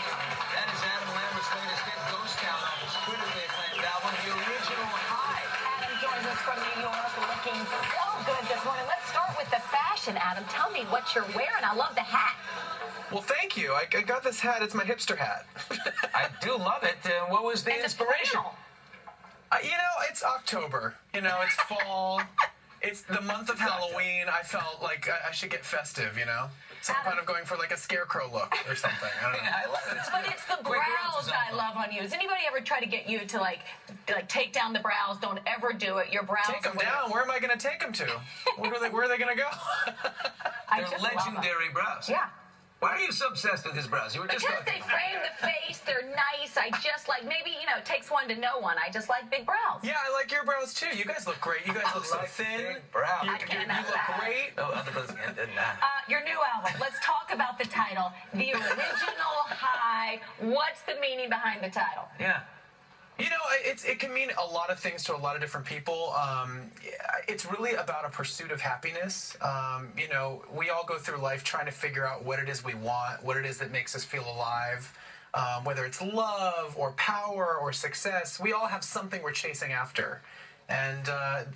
That is Adam Lambert's latest hit, Ghost Town, off his critically acclaimed album, The Original High. Adam joins us from New York, looking so good this morning. Let's start with the fashion, Adam. Tell me what you're wearing. I love the hat. Well, thank you. I got this hat. It's my hipster hat. I do love it. What was the inspiration? You know, it's October. You know, it's fall. It's the month of Halloween. I felt like I should get festive, you know? So I'm kind of going for like a scarecrow look or something. I don't know. I love it. But it's the brows I love on you. Does anybody ever try to get you to like take down the brows? Don't ever do it. Your brows. Take them down. Where am I going to take them to? Where are they going to go? They're legendary brows. Yeah. Why are you so obsessed with his brows? You were just because they frame the face. They're nice. I just like, maybe, you know, it takes one to know one. I just like big brows. Yeah, I like your brows too. You guys look great. You guys look so thin. Big brows. You look great. No, other brothers can't do that. Your new album. Let's talk about the title, The Original High. What's the meaning behind the title? Yeah. You know, it can mean a lot of things to a lot of different people. It's really about a pursuit of happiness. You know, we all go through life trying to figure out what it is we want, what it is that makes us feel alive, whether it's love or power or success. We all have something we're chasing after. And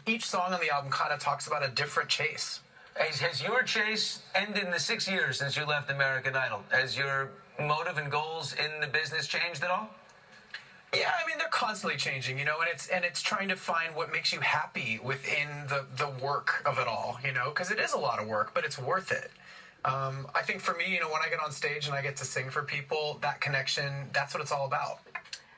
each song on the album kind of talks about a different chase. Has your chase ended in the 6 years since you left American Idol? Has your motive and goals in the business changed at all? Yeah, I mean, they're constantly changing, you know, and it's trying to find what makes you happy within the work of it all, you know, because it is a lot of work, but it's worth it. I think for me, you know, when I get on stage and I get to sing for people, that connection, that's what it's all about.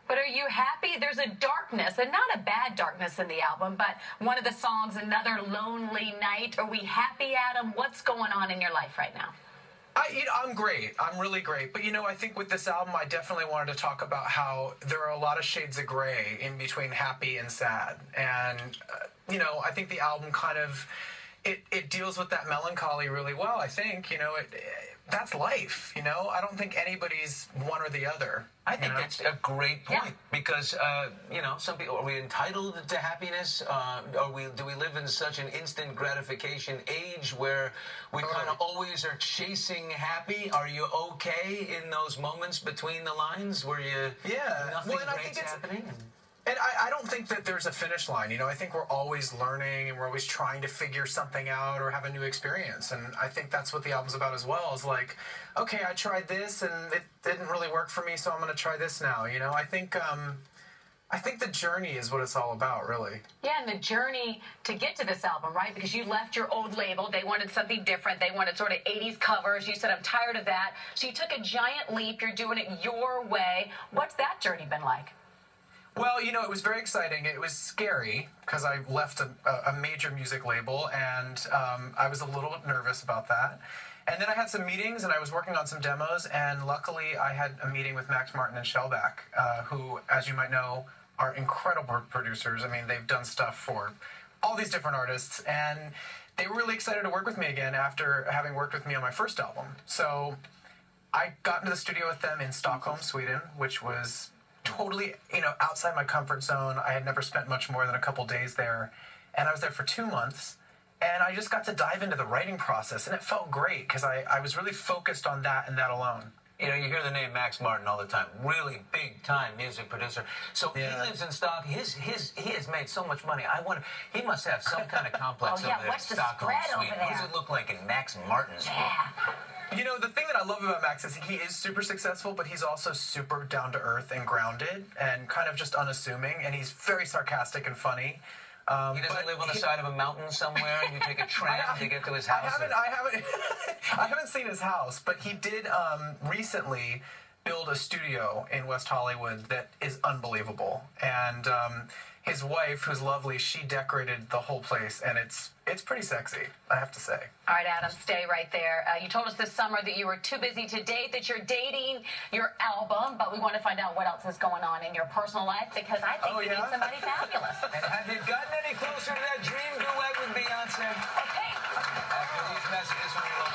But are you happy? There's a darkness, and not a bad darkness in the album, but one of the songs, Another Lonely Night. Are we happy, Adam? What's going on in your life right now? I'm great. I'm really great. But, you know, I think with this album, I definitely wanted to talk about how there are a lot of shades of gray in between happy and sad. And, you know, I think the album kind of, it deals with that melancholy really well, I think. You know, that's life, you know? I don't think anybody's one or the other. I think that's a great point because, you know, some people, are we entitled to happiness? Do we live in such an instant gratification age where we kind of always are chasing happy? Are you okay in those moments between the lines where nothing great's happening? And I don't think that there's a finish line, you know. I think we're always learning and we're always trying to figure something out or have a new experience. And I think that's what the album's about as well, is like, okay, I tried this and it didn't really work for me, so I'm going to try this now, you know. I think the journey is what it's all about, really. Yeah, and the journey to get to this album, right? Because you left your old label. They wanted something different. They wanted sort of 80s covers. You said, I'm tired of that. So you took a giant leap. You're doing it your way. What's that journey been like? Well, you know, it was very exciting. It was scary because I left a major music label, and I was a little nervous about that. And then I had some meetings, and I was working on some demos, and luckily I had a meeting with Max Martin and Shellback, who, as you might know, are incredible producers. I mean, they've done stuff for all these different artists, and they were really excited to work with me again after having worked with me on my first album. So I got into the studio with them in Stockholm, Sweden, which was totally, you know, outside my comfort zone. I had never spent much more than a couple days there, and I was there for 2 months, and I just got to dive into the writing process, and it felt great because I was really focused on that and that alone. You know, you hear the name Max Martin all the time. Really big-time music producer. So he lives in Stockholm. He has made so much money. I wonder, he must have some kind of complex over there in Stockholm, Sweden. What does it look like in Max Martin's world? You know, the thing that I love about Max is he is super successful, but he's also super down-to-earth and grounded and kind of just unassuming, and he's very sarcastic and funny. He doesn't live on the side of a mountain somewhere, and you take a tram to get to his house? I haven't seen his house, but he did recently build a studio in West Hollywood that is unbelievable. And his wife, who's lovely, she decorated the whole place, and it's pretty sexy, I have to say. All right, Adam, stay right there. You told us this summer that you were too busy to date, that you're dating your album, but we want to find out what else is going on in your personal life, because I think you need somebody fabulous. And have you gotten any closer to that dream duet with Beyonce? Okay. After these messages from your